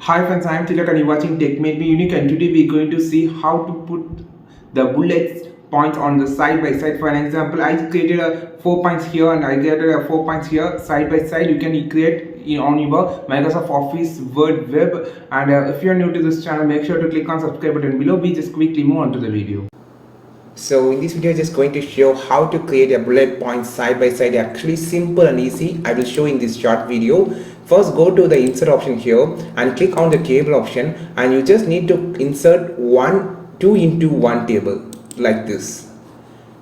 Hi friends, I am Tilak and you're watching Tech Made Me Unique, and today we're going to see how to put the bullet points on the side by side. For an example, I created a 4 points here and I created a 4 points here side by side. You can create on your Microsoft Office Word web, and if you're new to this channel, make sure to click on subscribe button below. We just quickly move on to the video. So in this video, just going to show how to create a bullet point side by side. Actually simple and easy. I will show in this short video. First, go to the insert option here and click on the table option, and you just need to insert two into one table like this.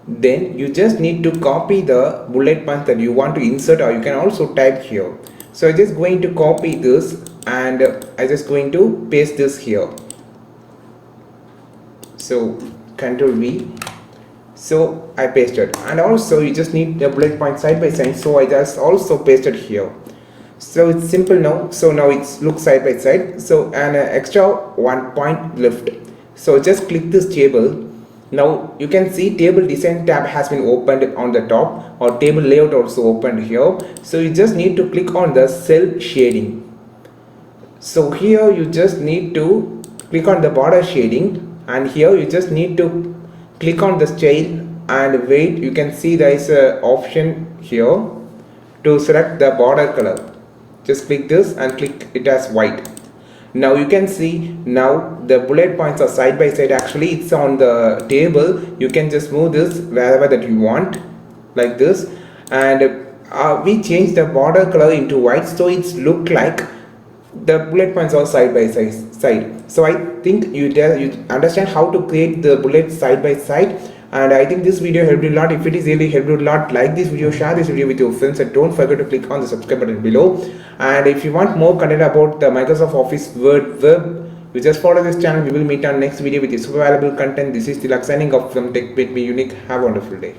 Then you just need to copy the bullet points that you want to insert, or you can also type here. So I'm just going to copy this and I'm just going to paste this here. So Ctrl V. So I pasted, and also you just need the bullet point side by side, so I just also pasted here. So it's simple now. So now it looks side by side. So an extra 1 point left. So just click this table. Now you can see table design tab has been opened on the top, or table layout also opened here. So you just need to click on the cell shading. So here you just need to click on the border shading, and here you just need to click on the style and wait. You can see there is a option here to select the border color. Just click this and click it as white. Now you can see now the bullet points are side by side. Actually it's on the table. You can just move this wherever that you want like this, and we change the border color into white, so it's look like the bullet points are side by side. So I think you understand how to create the bullets side by side, and I think this video helped you a lot. If it is really helped you a lot, like this video, share this video with your friends, and don't forget to click on the subscribe button below. And if you want more content about the Microsoft Office Word web, you just follow this channel. We will meet on next video with super valuable content. This is Tilak signing off from Tech Made Me Unique. Have a wonderful day.